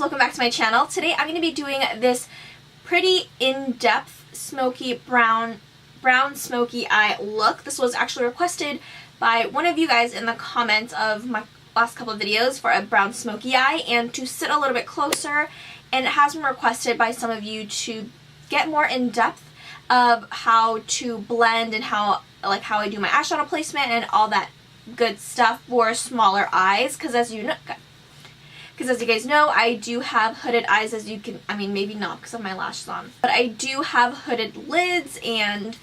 welcome back to my channel. Today I'm going to be doing this pretty in-depth smoky brown smoky eye look. This was actually requested by one of you guys in the comments of my last couple of videos for a brown smoky eye and to sit a little bit closer, and it has been requested by some of you to get more in-depth of how to blend and how I do my eyeshadow placement and all that good stuff for smaller eyes, because as you guys know, I do have hooded eyes, as you can, I mean maybe not because of my lashes on, but I do have hooded lids and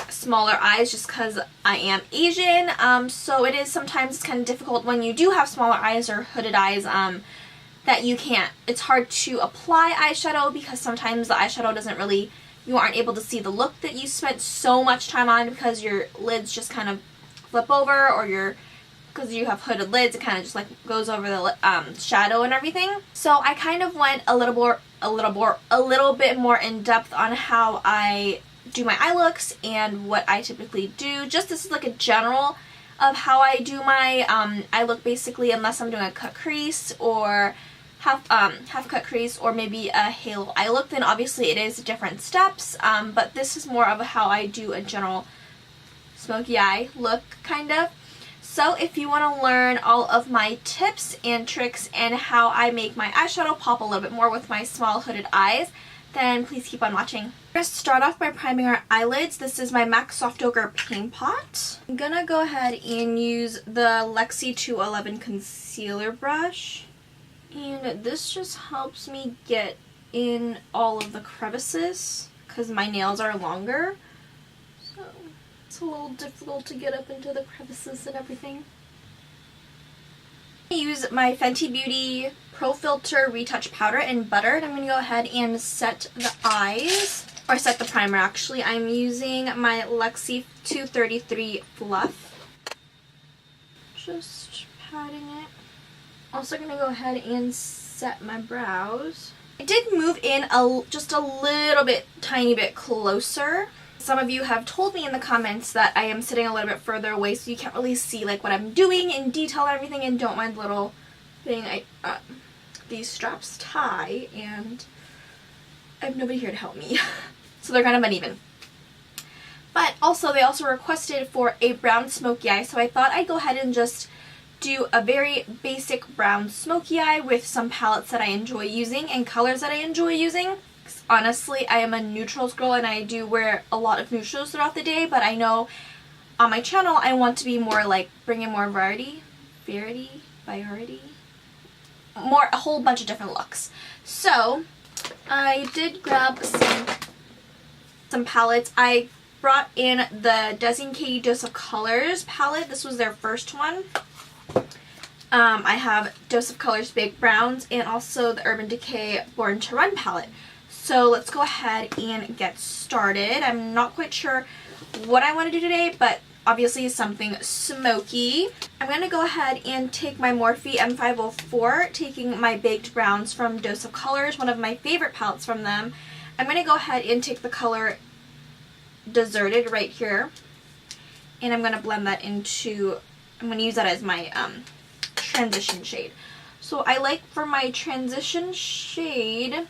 smaller eyes just because I am Asian, so it is sometimes it's kind of difficult when you do have smaller eyes or hooded eyes, that it's hard to apply eyeshadow because sometimes the eyeshadow doesn't really, you aren't able to see the look that you spent so much time on because your lids just kind of flip over, or because you have hooded lids, it kind of just like goes over the shadow and everything. So I kind of went a little bit more in depth on how I do my eye looks and what I typically do. Just this is like a general of how I do my eye look, basically, unless I'm doing a cut crease or half cut crease or maybe a halo eye look, then obviously it is different steps, but this is more of how I do a general smoky eye look, kind of. So if you want to learn all of my tips and tricks and how I make my eyeshadow pop a little bit more with my small hooded eyes, then please keep on watching. We're going to start off by priming our eyelids. This is my MAC Soft Ochre Paint Pot. I'm going to go ahead and use the Lexi 211 concealer brush. And this just helps me get in all of the crevices because my nails are longer. So it's a little difficult to get up into the crevices and everything. I use my Fenty Beauty Pro Filt'r Retouch Powder in Butter, and I'm going to go ahead and set the eyes, or set the primer actually. I'm using my Lexi 233 Fluff. Just patting it. Also going to go ahead and set my brows. I did move in just a little bit, tiny bit closer. Some of you have told me in the comments that I am sitting a little bit further away so you can't really see like what I'm doing in detail and everything, and don't mind the little thing these straps tie, and I have nobody here to help me. So they're kind of uneven. But also they also requested for a brown smoky eye, so I thought I'd go ahead and just do a very basic brown smoky eye with some palettes that I enjoy using and colors that I enjoy using. Honestly, I am a neutrals girl and I do wear a lot of neutrals throughout the day, but I know on my channel I want to be more like, bring in more variety, more, a whole bunch of different looks. So I did grab some palettes. I brought in the Desi and Katy Dose of Colors palette. This was their first one. I have Dose of Colors Big Browns and also the Urban Decay Born to Run palette. So let's go ahead and get started. I'm not quite sure what I want to do today, but obviously something smoky. I'm going to go ahead and take my Morphe M504, taking my Baked Browns from Dose of Colors, one of my favorite palettes from them. I'm going to go ahead and take the color Deserted right here, and I'm going to blend that into, I'm going to use that as my transition shade. So I like, for my transition shade,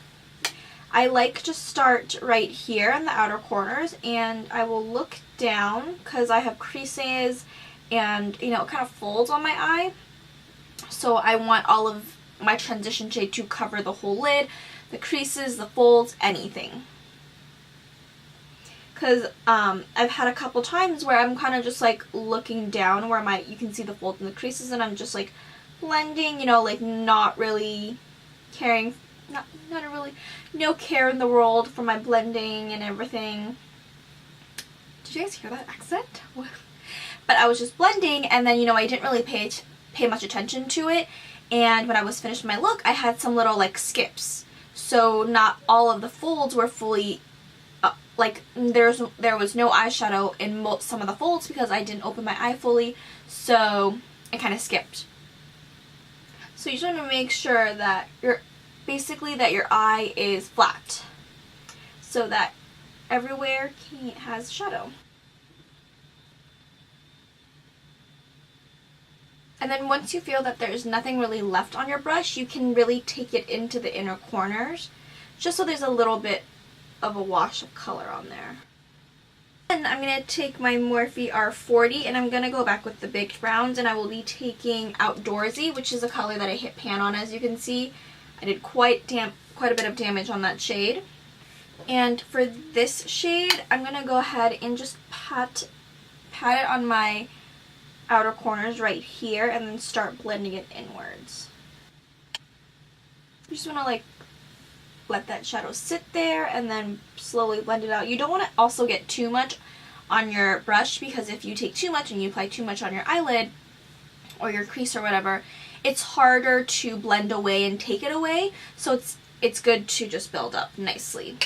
I like to start right here in the outer corners, and I will look down because I have creases and, you know, it kind of folds on my eye. So I want all of my transition shade to cover the whole lid, the creases, the folds, anything. Because I've had a couple times where I'm kind of just like looking down where you can see the folds and the creases, and I'm just like blending, you know, like not really caring, no care in the world for my blending and everything. Did you guys hear that accent? But I was just blending, and then, you know, I didn't really pay much attention to it, and when I was finished my look, I had some little like skips. So not all of the folds were fully like there was no eyeshadow in some of the folds because I didn't open my eye fully, so I kind of skipped. So you just want to make sure that your eye is flat so that everywhere has shadow. And then once you feel that there's nothing really left on your brush, you can really take it into the inner corners, just so there's a little bit of a wash of color on there. And I'm going to take my Morphe R40 and I'm going to go back with the baked browns, and I will be taking Outdoorsy, which is a color that I hit pan on. As you can see, I did quite a bit of damage on that shade. And for this shade, I'm going to go ahead and just pat it on my outer corners right here and then start blending it inwards. You just want to like let that shadow sit there and then slowly blend it out. You don't want to also get too much on your brush, because if you take too much and you apply too much on your eyelid or your crease or whatever, it's harder to blend away and take it away. So it's good to just build up nicely.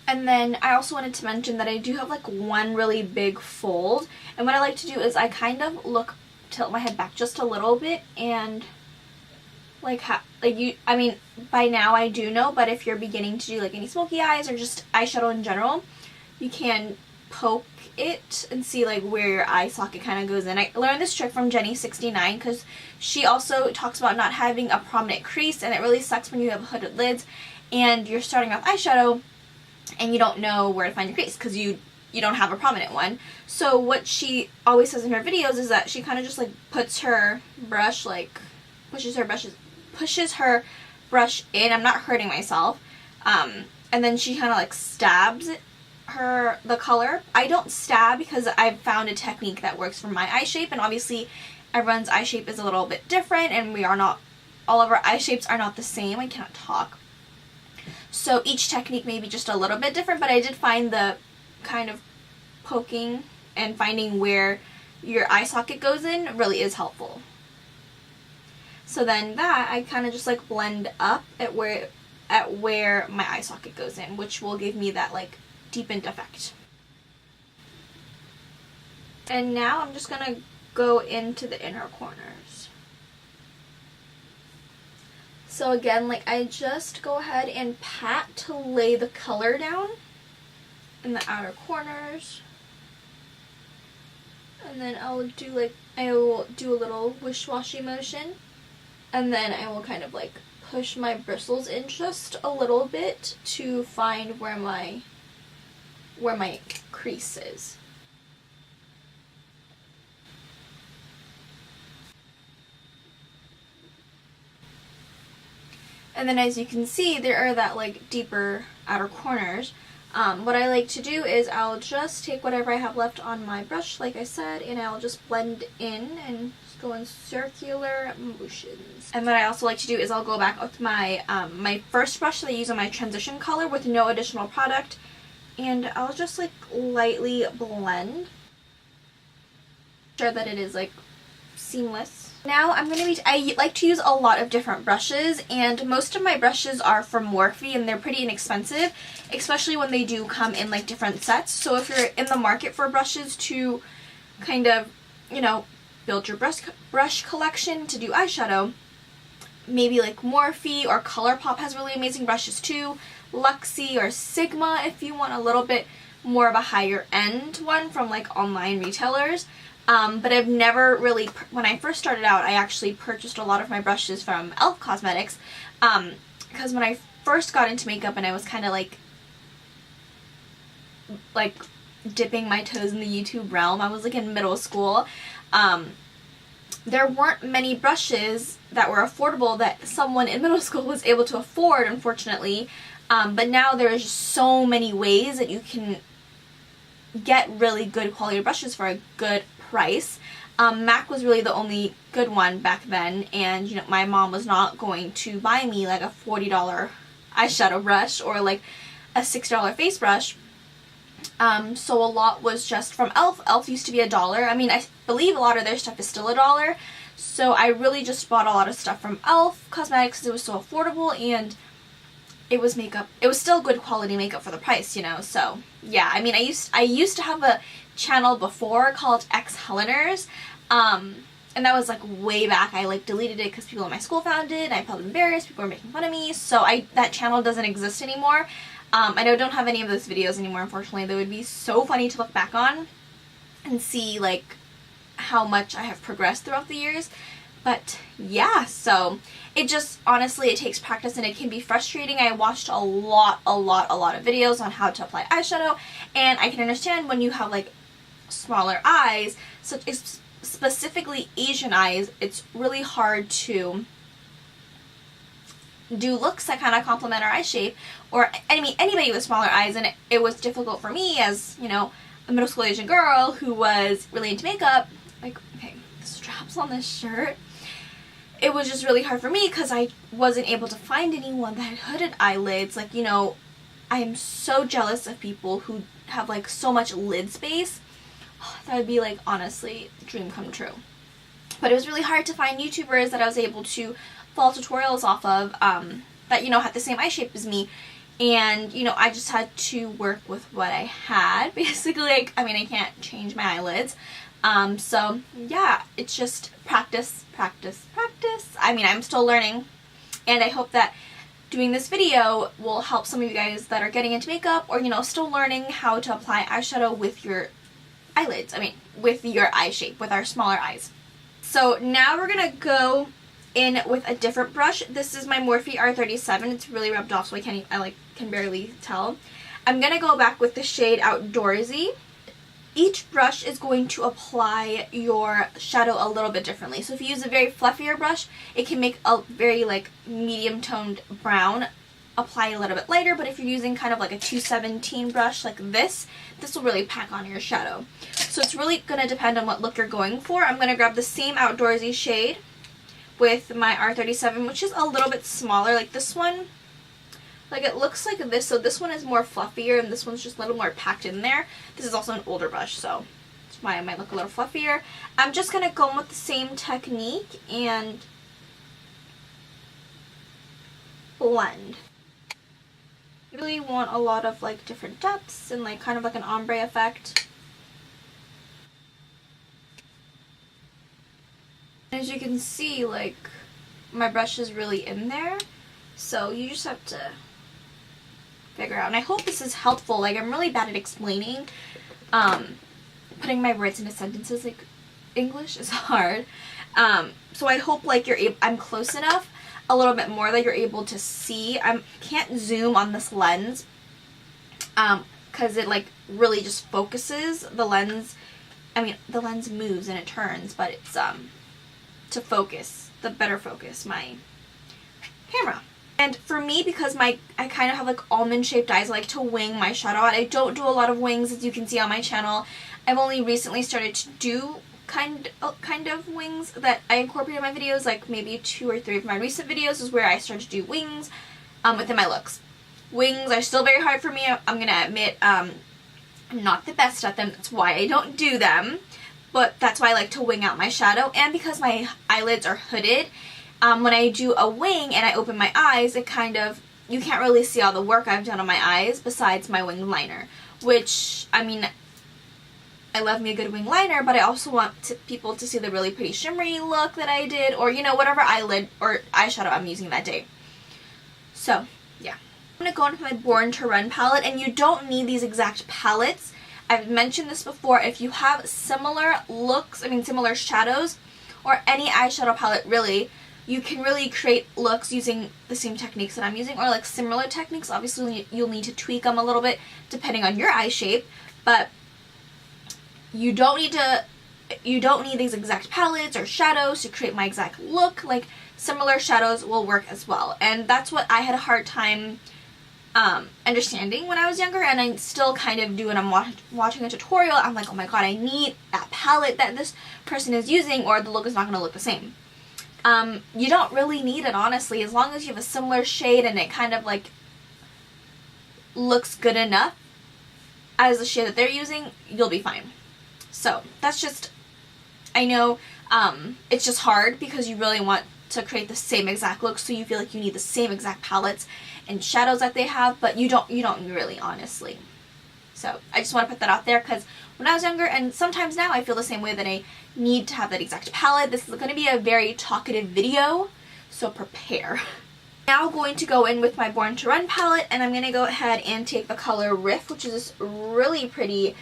And then I also wanted to mention that I do have like one really big fold, and what I like to do is I kind of tilt my head back just a little bit, and I mean by now I do know, but if you're beginning to do like any smoky eyes or just eyeshadow in general, you can poke it and see like where your eye socket kind of goes in. I learned this trick from Jenny69 because she also talks about not having a prominent crease, and it really sucks when you have hooded lids and you're starting off eyeshadow and you don't know where to find your crease because you don't have a prominent one. So what she always says in her videos is that she kind of just like pushes her brush in. I'm not hurting myself. And then she kind of like stabs the color. I don't stab because I've found a technique that works for my eye shape, and obviously everyone's eye shape is a little bit different, and all of our eye shapes are not the same. I cannot talk. So each technique may be just a little bit different, but I did find the kind of poking and finding where your eye socket goes in really is helpful. So then that I kind of just like blend up at where my eye socket goes in, which will give me that like deepened effect. And now I'm just gonna go into the inner corners. So again, like I just go ahead and pat to lay the color down in the outer corners. And then I will do a little wish-washy motion. And then I will kind of like push my bristles in just a little bit to find where my crease is. And then as you can see, there are that like deeper outer corners. What I like to do is I'll just take whatever I have left on my brush, like I said, and I'll just blend in and just go in circular motions. And what I also like to do is I'll go back with my my first brush that I use on my transition color with no additional product, and I'll just like lightly blend, sure that it is like seamless. Now I like to use a lot of different brushes, and most of my brushes are from Morphe, and they're pretty inexpensive, especially when they do come in like different sets. So if you're in the market for brushes to kind of, you know, build your brush collection to do eyeshadow, maybe like Morphe or ColourPop has really amazing brushes too. Luxie or Sigma if you want a little bit more of a higher end one from like online retailers. But I've never really, when I first started out, I actually purchased a lot of my brushes from e.l.f. Cosmetics, because when I first got into makeup and I was kind of like dipping my toes in the YouTube realm, I was like in middle school, there weren't many brushes that were affordable that someone in middle school was able to afford, unfortunately, but now there's just so many ways that you can get really good quality brushes for a good price. MAC was really the only good one back then, and you know, my mom was not going to buy me like a $40 eyeshadow brush or like a $6 face brush. So a lot was just from e.l.f. e.l.f. used to be $1. I mean, I believe a lot of their stuff is still $1. So I really just bought a lot of stuff from e.l.f. Cosmetics because it was so affordable, and it was makeup. It was still good quality makeup for the price, you know. So yeah, I mean, I used to have a channel before called Highliner, and that was like way back. I like deleted it because people in my school found it, and I felt embarrassed. People were making fun of me, so that channel doesn't exist anymore. I know I don't have any of those videos anymore, unfortunately. They would be so funny to look back on and see like how much I have progressed throughout the years. But yeah, so it just, honestly, it takes practice and it can be frustrating. I watched a lot of videos on how to apply eyeshadow, and I can understand when you have like smaller eyes, such as specifically Asian eyes, it's really hard to do looks that kind of complement our eye shape, or I mean anybody with smaller eyes, and it was difficult for me as, you know, a middle school Asian girl who was really into makeup. Like, okay, the straps on this shirt. It was just really hard for me because I wasn't able to find anyone that had hooded eyelids. Like, you know, I'm so jealous of people who have like so much lid space. That would be like, honestly, dream come true. But it was really hard to find YouTubers that I was able to follow tutorials off of that, you know, had the same eye shape as me. And, you know, I just had to work with what I had, basically. Like, I mean, I can't change my eyelids. So yeah, it's just practice. I mean, I'm still learning, and I hope that doing this video will help some of you guys that are getting into makeup, or, you know, still learning how to apply eyeshadow with your eyelids. I mean, with your eye shape, with our smaller eyes. So now we're gonna go in with a different brush. This is my Morphe R37. It's really rubbed off, so I can barely tell. I'm gonna go back with the shade Outdoorsy. Each brush is going to apply your shadow a little bit differently. So if you use a very fluffier brush, it can make a very like medium toned brown apply a little bit lighter, but if you're using kind of like a 217 brush like this will really pack on your shadow. So it's really going to depend on what look you're going for. I'm going to grab the same Outdoorsy shade with my R37, which is a little bit smaller. Like this one, like it looks like this, so this one is more fluffier and this one's just a little more packed in there. This is also an older brush, so that's why it might look a little fluffier. I'm just going to go in with the same technique and blend. You really want a lot of like different depths and like kind of like an ombre effect. As you can see, like my brush is really in there, so you just have to figure out. And I hope this is helpful. Like, I'm really bad at explaining, putting my words into sentences. Like, English is hard. So I hope like I'm close enough a little bit more that you're able to see. I can't zoom on this lens because it like really just focuses the lens. I mean, the lens moves and it turns, but it's to focus, the better focus my camera. And for me, because I kind of have like almond shaped eyes, I like to wing my shadow out. I don't do a lot of wings, as you can see on my channel. I've only recently started to do kind of wings that I incorporate in my videos. Like maybe 2 or 3 of my recent videos is where I started to do wings within my looks. Wings are still very hard for me. I'm gonna admit I'm not the best at them. That's why I don't do them. But that's why I like to wing out my shadow. And because my eyelids are hooded, when I do a wing and I open my eyes, it kind of, you can't really see all the work I've done on my eyes besides my wing liner. Which, I mean, I love me a good wing liner, but I also want people to see the really pretty shimmery look that I did, or, you know, whatever eyelid or eyeshadow I'm using that day. So, yeah. I'm going to go into my Born to Run palette, and you don't need these exact palettes. I've mentioned this before. If you have similar looks, I mean similar shadows, or any eyeshadow palette really, you can really create looks using the same techniques that I'm using, or like similar techniques. Obviously you'll need to tweak them a little bit depending on your eye shape, but you don't need these exact palettes or shadows to create my exact look. Like, similar shadows will work as well, and that's what I had a hard time understanding when I was younger, and I still kind of do when I'm watching a tutorial. I'm like, oh my god, I need that palette that this person is using, or the look is not going to look the same. You don't really need it, honestly. As long as you have a similar shade and it kind of like looks good enough as the shade that they're using, you'll be fine. So that's just, I know it's just hard because you really want to create the same exact look, so you feel like you need the same exact palettes and shadows that they have, but you don't really, honestly. So I just want to put that out there, because when I was younger, and sometimes now, I feel the same way, that I need to have that exact palette. This is going to be a very talkative video, so prepare. Now going to go in with my Born to Run palette, and I'm going to go ahead and take the color Riff, which is this really pretty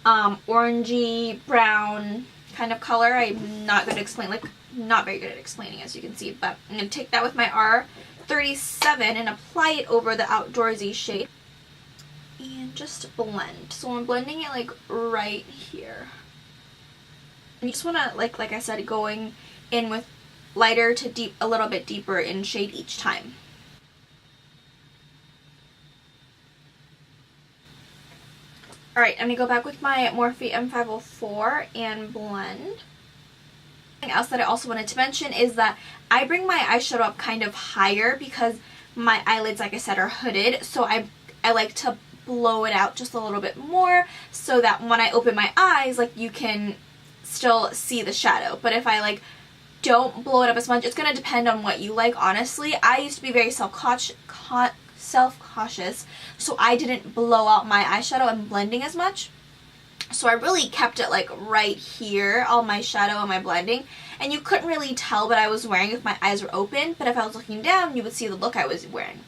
orangey brown kind of color. I'm not going to explain, like, not very good at explaining, as you can see, but I'm going to take that with my R37 and apply it over the Outdoorsy shade and just blend. So I'm blending it like right here. And you just want to, like I said, going in with lighter to deep, a little bit deeper in shade each time. Alright, I'm going to go back with my Morphe M504 and blend. Something else that I also wanted to mention is that I bring my eyeshadow up kind of higher because my eyelids, like I said, are hooded. So I like to blow it out just a little bit more so that when I open my eyes, like, you can still see the shadow. But if I, like, don't blow it up as much, it's going to depend on what you like, honestly. I used to be very self-cautious, so I didn't blow out my eyeshadow and blending as much. So I really kept it like right here, all my shadow and my blending, and you couldn't really tell what I was wearing if my eyes were open, but if I was looking down, you would see the look I was wearing.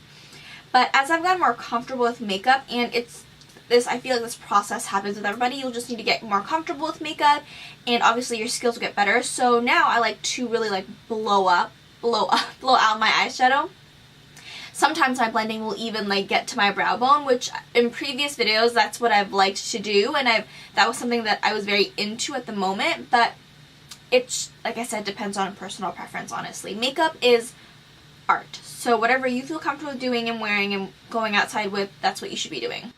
But as I've gotten more comfortable with makeup, and I feel like this process happens with everybody, you'll just need to get more comfortable with makeup, and obviously your skills will get better. So now I like to really like blow out my eyeshadow. Sometimes my blending will even like get to my brow bone, which in previous videos that's what I've liked to do, and that was something that I was very into at the moment, but it's, like I said, depends on personal preference, honestly. Makeup is art, so whatever you feel comfortable doing and wearing and going outside with, that's what you should be doing.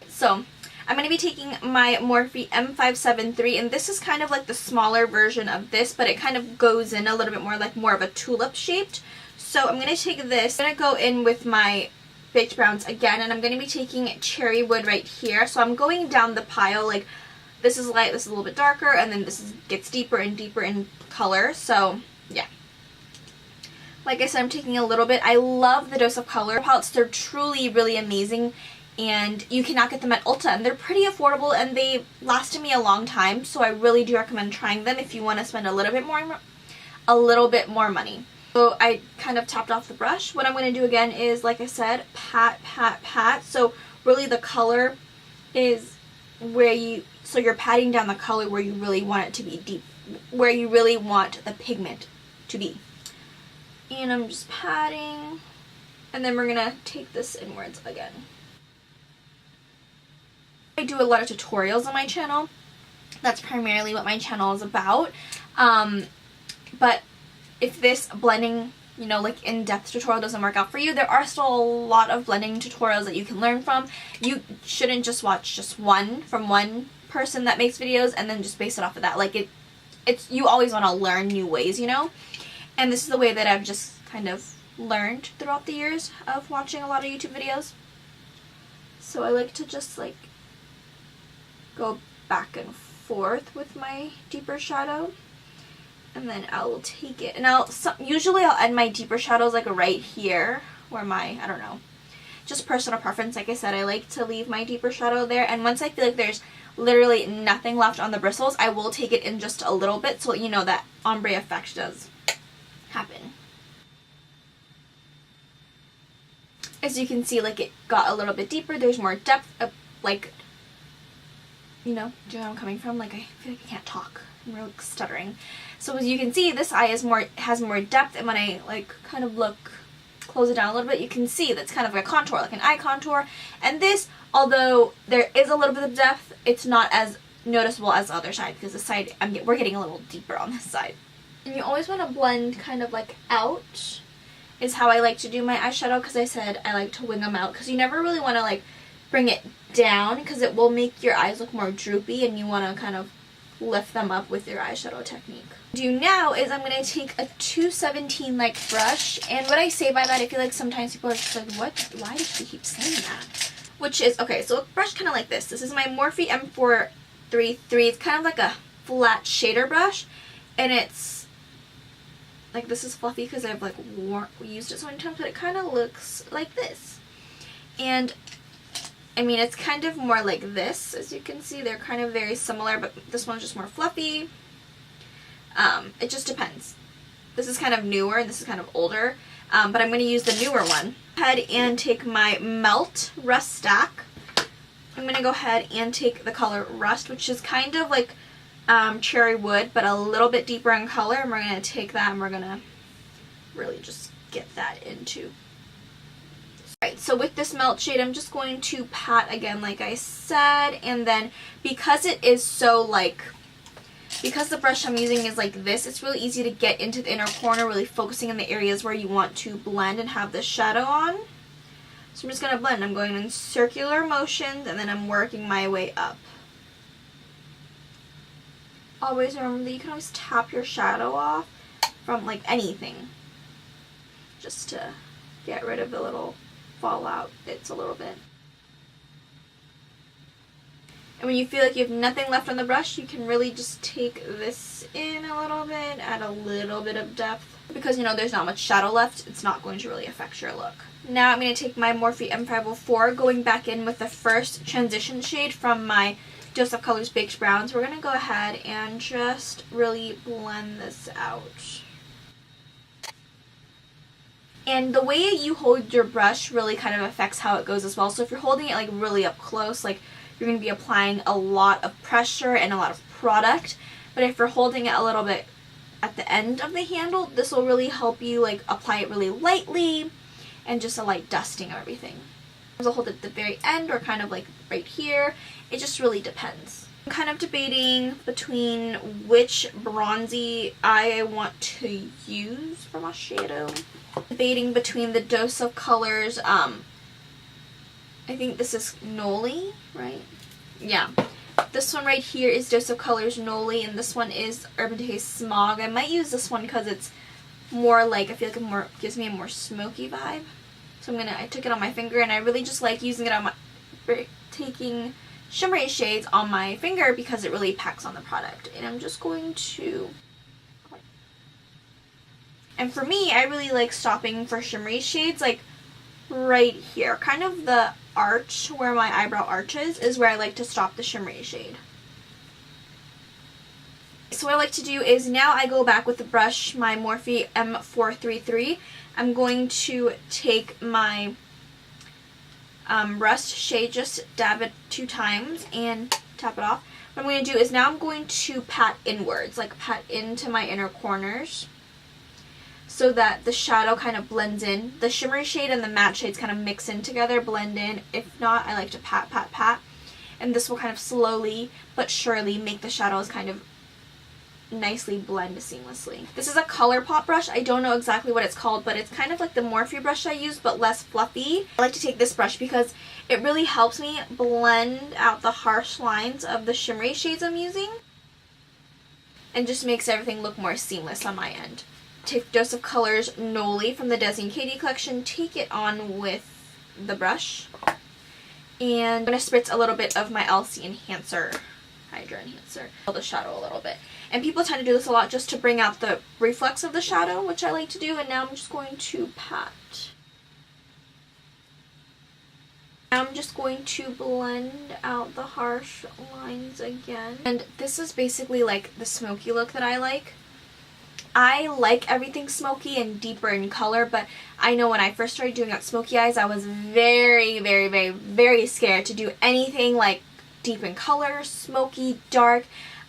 So I'm going to be taking my Morphe M573, and this is kind of like the smaller version of this, but it kind of goes in a little bit more like more of a tulip shaped. So I'm going to take this, I'm going to go in with my baked browns again, and I'm going to be taking Cherry Wood right here. So I'm going down the pile, like this is light, this is a little bit darker, and then this gets deeper and deeper in color. So yeah. Like I said, I'm taking a little bit. I love the Dose of Color palettes. They're truly really amazing, and you cannot get them at Ulta, and they're pretty affordable, and they lasted me a long time, so I really do recommend trying them if you want to spend a little bit more money. So I kind of tapped off the brush. What I'm going to do again is, like I said, pat, pat, pat. So really the color is where so you're patting down the color where you really want it to be deep, where you really want the pigment to be. And I'm just patting, and then we're going to take this inwards again. I do a lot of tutorials on my channel. That's primarily what my channel is about. But if this blending, you know, like in-depth tutorial doesn't work out for you, there are still a lot of blending tutorials that you can learn from. You shouldn't just watch just one from one person that makes videos and then just base it off of that. Like you always want to learn new ways, you know? And this is the way that I've just kind of learned throughout the years of watching a lot of YouTube videos. So I like to just like go back and forth with my deeper shadow. And then I'll take it, and usually I'll end my deeper shadows like right here, where I don't know, just personal preference. Like I said, I like to leave my deeper shadow there, and once I feel like there's literally nothing left on the bristles, I will take it in just a little bit so you know that ombre effect does happen. As you can see, like it got a little bit deeper, there's more depth, like, you know where I'm coming from? Like I feel like I can't talk. I'm really stuttering. So as you can see, this eye has more depth, and when I like kind of close it down a little bit, you can see that's kind of like a contour, like an eye contour. And this, although there is a little bit of depth, it's not as noticeable as the other side, because the side we're getting a little deeper on this side. And you always want to blend kind of like out is how I like to do my eyeshadow, because I said I like to wing them out, because you never really want to like bring it down, because it will make your eyes look more droopy, and you want to kind of lift them up with your eyeshadow technique. What I'm do now is I'm going to take a 217 like brush, and what I say by that, I feel like sometimes people are just like, what? Why does she keep saying that? Which is, okay, so a brush kind of like this. This is my Morphe M433. It's kind of like a flat shader brush, and it's like, this is fluffy because I've like used it so many times, but it kind of looks like this. And I mean, it's kind of more like this, as you can see. They're kind of very similar, but this one's just more fluffy. It just depends. This is kind of newer and this is kind of older, but I'm going to use the newer one. Go ahead and take my Melt Rust Stack. I'm going to go ahead and take the color Rust, which is kind of like cherry wood, but a little bit deeper in color, and we're going to take that and we're going to really just get that into. Alright, so with this melt shade, I'm just going to pat again like I said, and then because it is so like, because the brush I'm using is like this, it's really easy to get into the inner corner, really focusing in the areas where you want to blend and have the shadow on. So I'm just going to blend. I'm going in circular motions and then I'm working my way up. Always remember that you can always tap your shadow off from like anything, just to get rid of the little fallout bits a little bit. And when you feel like you have nothing left on the brush, you can really just take this in a little bit, add a little bit of depth. Because, you know, there's not much shadow left, it's not going to really affect your look. Now I'm going to take my Morphe M504, going back in with the first transition shade from my Dose of Colors Baked Browns. We're going to go ahead and just really blend this out. And the way you hold your brush really kind of affects how it goes as well. So if you're holding it like really up close, like you're going to be applying a lot of pressure and a lot of product. But if you're holding it a little bit at the end of the handle, this will really help you like apply it really lightly and just a light dusting of everything. I'll hold it at the very end or kind of like right here. It just really depends. I'm kind of debating between which bronzy I want to use for my shadow. Debating between the Dose of Colors, I think this is Noli, right? Yeah. This one right here is Dose of Colors Noli, and this one is Urban Decay Smog. I might use this one because it's more like, I feel like it more gives me a more smoky vibe. So I took it on my finger, and I really just like using it on my, taking shimmery shades on my finger because it really packs on the product. And I'm just going to, and for me, I really like stopping for shimmery shades like right here, kind of the arch where my eyebrow arches is where I like to stop the shimmery shade. So what I like to do is now I go back with the brush, my Morphe M433. I'm going to take my Rust shade, just dab it 2 times and tap it off. What I'm going to do is now I'm going to pat inwards, like pat into my inner corners, so that the shadow kind of blends in. The shimmery shade and the matte shades kind of mix in together, blend in. If not, I like to pat, pat, pat. And this will kind of slowly but surely make the shadows kind of nicely blend seamlessly. This is a ColourPop brush. I don't know exactly what it's called, but it's kind of like the Morphe brush I use, but less fluffy. I like to take this brush because it really helps me blend out the harsh lines of the shimmery shades I'm using and just makes everything look more seamless on my end. Take Dose of Colors Noli from the Desi and Katy collection, take it on with the brush, and I'm going to spritz a little bit of my Elcie enhancer, Hydra enhancer, the shadow a little bit. And people tend to do this a lot just to bring out the reflex of the shadow, which I like to do, and now I'm just going to pat. Now I'm just going to blend out the harsh lines again. And this is basically like the smoky look that I like. I like everything smoky and deeper in color, but I know when I first started doing that smoky eyes, I was very, very, very, very scared to do anything like deep in color, smoky, dark.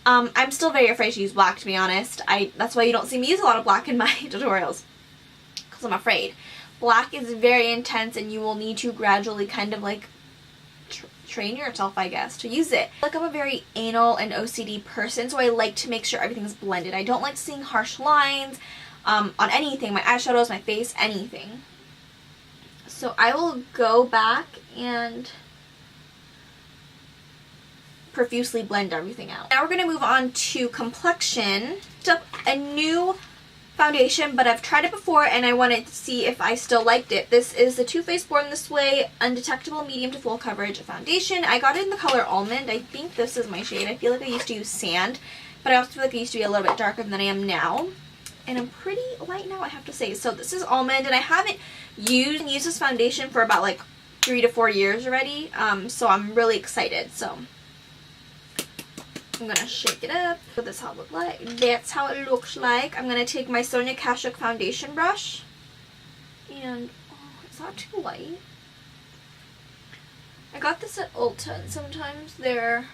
I'm still very afraid to use black, to be honest. That's why you don't see me use a lot of black in my tutorials, because I'm afraid. Black is very intense and you will need to gradually kind of like train yourself, I guess, to use it. Like, I'm a very anal and OCD person, so I like to make sure everything's blended. I don't like seeing harsh lines on anything, my eyeshadows, my face, anything. So I will go back and profusely blend everything out. Now we're going to move on to complexion. Up a new foundation, but I've tried it before and I wanted to see if I still liked it. This is the Too Faced Born This Way Undetectable Medium to Full Coverage Foundation. I got it in the color Almond. I think this is my shade. I feel like I used to use Sand, but I also feel like I used to be a little bit darker than I am now. And I'm pretty light now, I have to say. So this is Almond, and I haven't used this foundation for about like 3 to 4 years already. So I'm really excited. So I'm gonna shake it up. So that's how it looks like. That's how it looks like. I'm gonna take my Sonia Kashuk foundation brush. And, oh, is that too light? I got this at Ulta, and sometimes their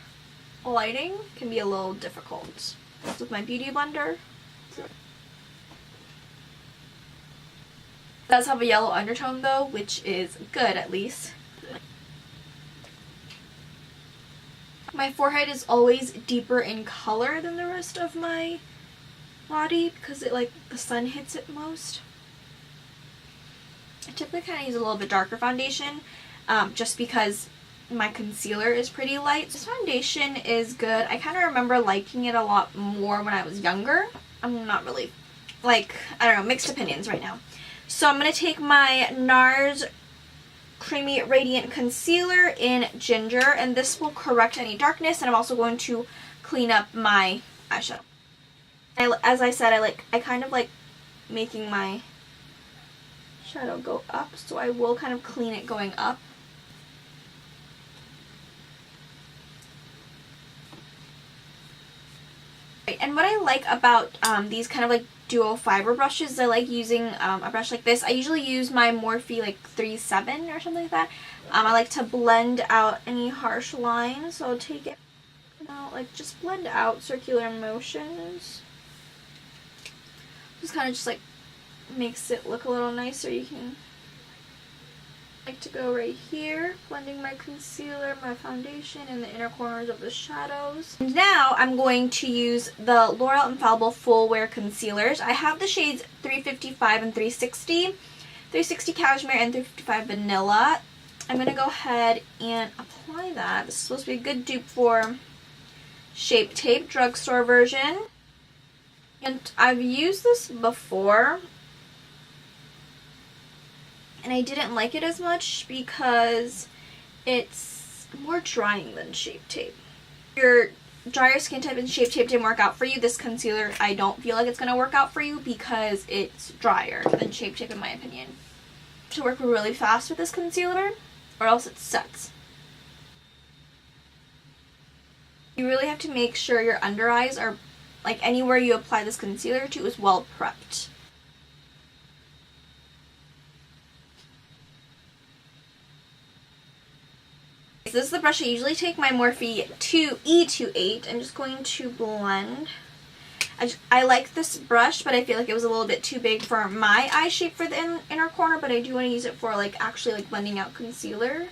lighting can be a little difficult. With my beauty blender. It does have a yellow undertone though, which is good at least. My forehead is always deeper in color than the rest of my body because it, like, the sun hits it most. I typically kind of use a little bit darker foundation just because my concealer is pretty light. This foundation is good. I kind of remember liking it a lot more when I was younger. I'm not really, like, I don't know, mixed opinions right now. So I'm going to take my NARS Creamy Radiant Concealer in Ginger, and this will correct any darkness, and I'm also going to clean up my eyeshadow. As I said, I kind of like making my shadow go up, so I will kind of clean it going up. And what I like about these kind of like duo fiber brushes is I like using a brush like this. I usually use my Morphe like 3.7 or something like that. I like to blend out any harsh lines, so I'll take it out, like just blend out circular motions. Just kind of just like makes it look a little nicer. You can like to go right here, blending my concealer, my foundation, and the inner corners of the shadows. And now I'm going to use the L'Oreal Infallible Full Wear Concealers. I have the shades 355 and 360, 360 Cashmere and 355 Vanilla. I'm going to go ahead and apply that. This is supposed to be a good dupe for Shape Tape drugstore version. And I've used this before, and I didn't like it as much because it's more drying than Shape Tape. If your drier skin type and Shape Tape didn't work out for you, this concealer I don't feel like it's going to work out for you because it's drier than Shape Tape in my opinion. To work really fast with this concealer or else it sets. You really have to make sure your under eyes are, like, anywhere you apply this concealer to is well prepped. This is the brush I usually take, my Morphe E28. I'm just going to blend. I like this brush, but I feel like it was a little bit too big for my eye shape for the inner corner, but I do want to use it for like actually like blending out concealer.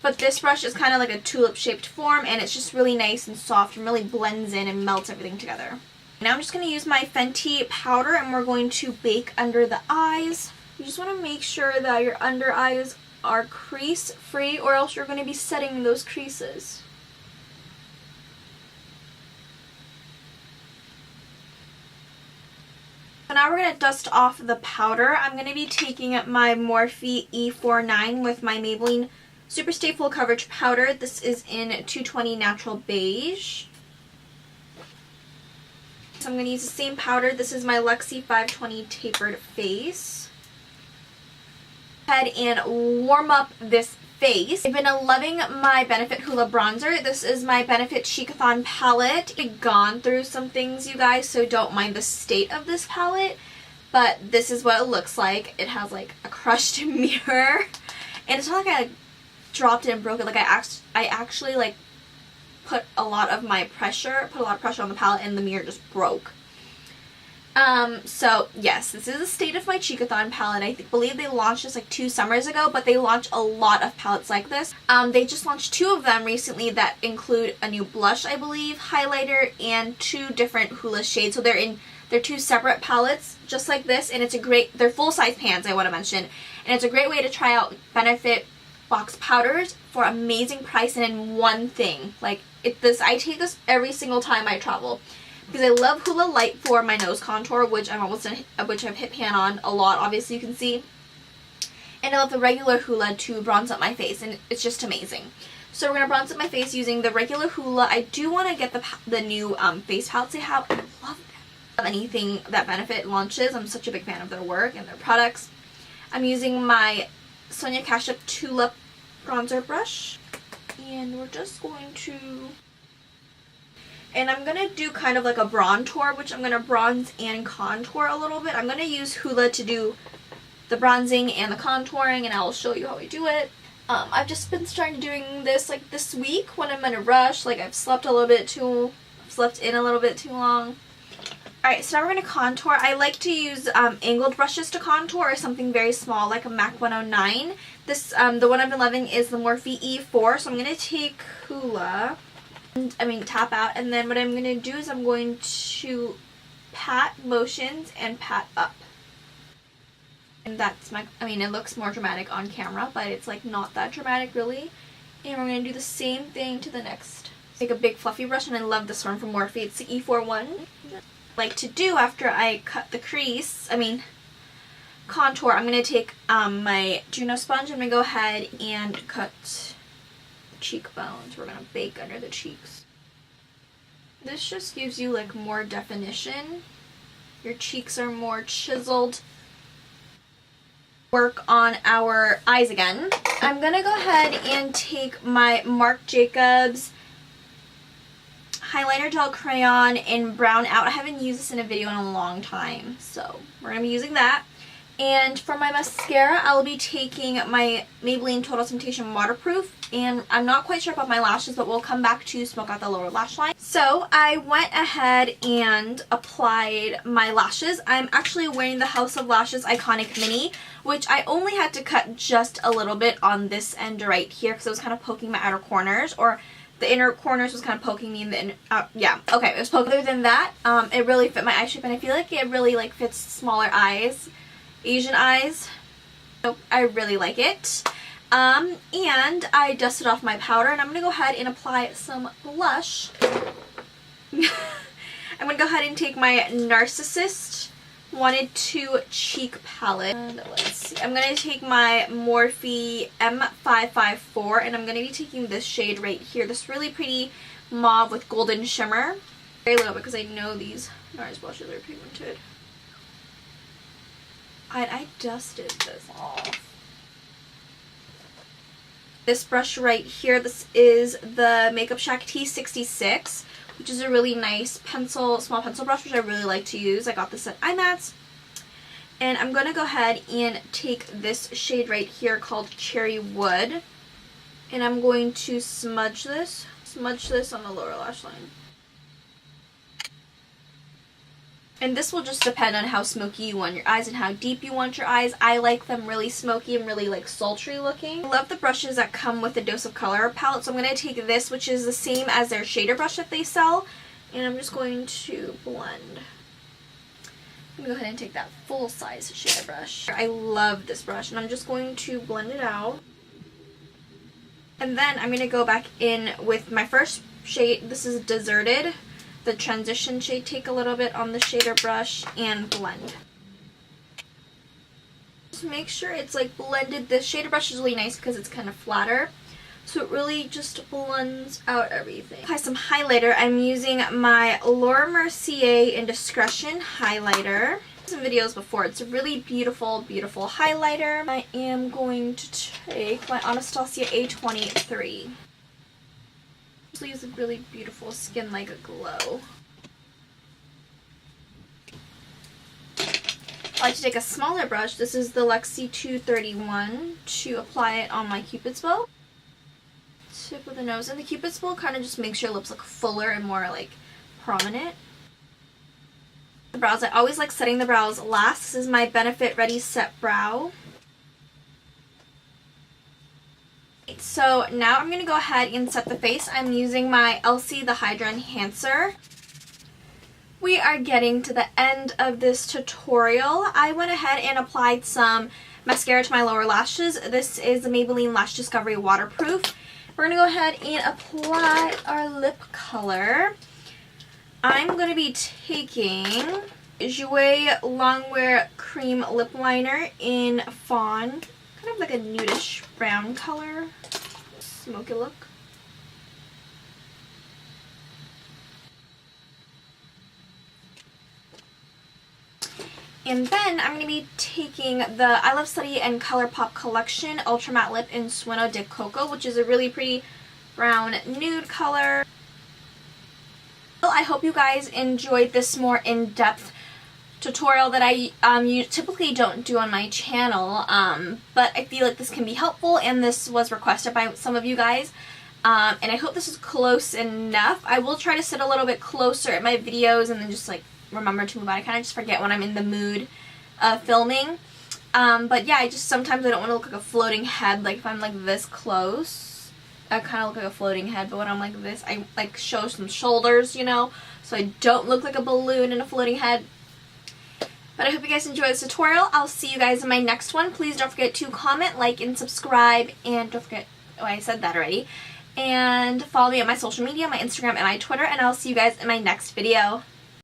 But this brush is kind of like a tulip shaped form, and it's just really nice and soft and really blends in and melts everything together. Now I'm just going to use my Fenty powder, and we're going to bake under the eyes. You just want to make sure that your under eyes are crease free, or else you're going to be setting those creases. So now we're going to dust off the powder. I'm going to be taking my Morphe E49 with my Maybelline Superstay Full Coverage Powder. This is in 220 Natural Beige. So I'm going to use the same powder. This is my Luxie 520 Tapered Face. Go ahead and warm up this face. I've been loving my Benefit Hoola bronzer. This is my Benefit Chic-a-thon palette. I've gone through some things, you guys, so don't mind the state of this palette. But this is what it looks like. It has like a crushed mirror. And it's not like I dropped it and broke it. Like I actually like put a lot of pressure on the palette, and the mirror just broke. So yes, this is the state of my Chic-a-thon palette. I believe they launched this like 2 summers ago, but they launched a lot of palettes like this. They just launched 2 of them recently that include a new blush, I believe, highlighter, and 2 different Hoola shades. So they're 2 separate palettes, just like this, and they're full-size pans, I want to mention, and it's a great way to try out Benefit box powders for amazing price and in one thing. Like I take this every single time I travel. Because I love Hoola Light for my nose contour, which I've hit pan on a lot, obviously you can see. And I love the regular Hoola to bronze up my face, and it's just amazing. So we're going to bronze up my face using the regular Hoola. I do want to get the new face palettes they have. I love them. I love anything that Benefit launches. I'm such a big fan of their work and their products. I'm using my Sonia Kashuk Tulip bronzer brush. And we're just going to And I'm going to do kind of like a bronzer, which I'm going to bronze and contour a little bit. I'm going to use Hoola to do the bronzing and the contouring, and I'll show you how I do it. I've just been starting doing this like this week when I'm in a rush. Like I've slept in a little bit too long. Alright, so now we're going to contour. I like to use angled brushes to contour, or something very small like a MAC 109. This, the one I've been loving is the Morphe E4, so I'm going to take Hoola, tap out, and then what I'm going to do is I'm going to pat motions and pat up. And that's my, it looks more dramatic on camera, but it's like not that dramatic really. And we're going to do the same thing to the next. Take a big fluffy brush, and I love this one from Morphe. It's the E4 one. Like to do after I cut the crease, contour, I'm going to take my Juno sponge. I'm going to go ahead and cut the cheekbones. We're going to bake under the cheeks. This just gives you like more definition. Your cheeks are more chiseled. Work on our eyes again. I'm going to go ahead and take my Marc Jacobs Highliner Gel Crayon in Brown Out. I haven't used this in a video in a long time, so we're going to be using that. And for my mascara, I'll be taking my Maybelline Total Temptation Waterproof. And I'm not quite sure about my lashes, but we'll come back to smoke out the lower lash line. So I went ahead and applied my lashes. I'm actually wearing the House of Lashes Iconic Mini, which I only had to cut just a little bit on this end right here because it was kind of poking my outer corners, or the inner corners was kind of poking me in the it was poking. Other than that, it really fit my eye shape, and I feel like it really like fits smaller eyes, Asian eyes. So I really like it. And I dusted off my powder, and I'm gonna go ahead and apply some blush. I'm gonna go ahead and take my Narcissist Wanted To cheek palette. And let's see. I'm going to take my Morphe M554, and I'm going to be taking this shade right here. This really pretty mauve with golden shimmer. Very little because I know these NARS blushes are pigmented. I dusted this off. This brush right here, this is the Makeup Shack T66. Which is a really nice small pencil brush, which I really like to use. I got this at IMATS. And I'm going to go ahead and take this shade right here called Cherry Wood. And I'm going to smudge this on the lower lash line. And this will just depend on how smoky you want your eyes and how deep you want your eyes. I like them really smoky and really like sultry looking. I love the brushes that come with a Dose of Color palette. So I'm going to take this, which is the same as their shader brush that they sell. And I'm just going to blend. I'm going to go ahead and take that full size shader brush. I love this brush, and I'm just going to blend it out. And then I'm going to go back in with my first shade. This is Deserted. The transition shade, take a little bit on the shader brush and blend. Just make sure it's like blended. The shader brush is really nice because it's kind of flatter, so it really just blends out everything. Apply some highlighter. I'm using my Laura Mercier Indescretion highlighter. Some videos before. It's a really beautiful highlighter. I am going to take my Anastasia A23. Leaves a really beautiful skin like a glow. I like to take a smaller brush. This is the Lexi 231 to apply it on my Cupid's bow. Tip of the nose, and the Cupid's bow kind of just makes your lips look fuller and more like prominent. The brows, I always like setting the brows last. This is my Benefit Ready Set Brow. So now I'm going to go ahead and set the face. I'm using my Elcie the Hydra Enhancer. We are getting to the end of this tutorial. I went ahead and applied some mascara to my lower lashes. This is the Maybelline Lash Discovery Waterproof. We're going to go ahead and apply our lip color. I'm going to be taking Jouer Longwear Cream Lip Liner in Fawn. Kind of like a nudish brown color. Smoky look. And then I'm going to be taking the I Love Study and ColourPop Collection Ultra Matte Lip in Sueno de Coco, which is a really pretty brown nude color. hope you guys enjoyed this more in-depth tutorial that I typically don't do on my channel, but I feel like this can be helpful, and this was requested by some of you guys, and I hope this is close enough. I will try to sit a little bit closer at my videos and then just like remember to move on. I kind of just forget when I'm in the mood of filming, but yeah, sometimes I don't want to look like a floating head. Like if I'm like this close, I kind of look like a floating head, but when I'm like this, I like show some shoulders, you know, so I don't look like a balloon and a floating head. But I hope you guys enjoyed this tutorial. I'll see you guys in my next one. Please don't forget to comment, like, and subscribe. And don't forget, oh, I said that already. And follow me on my social media, my Instagram and my Twitter. And I'll see you guys in my next video.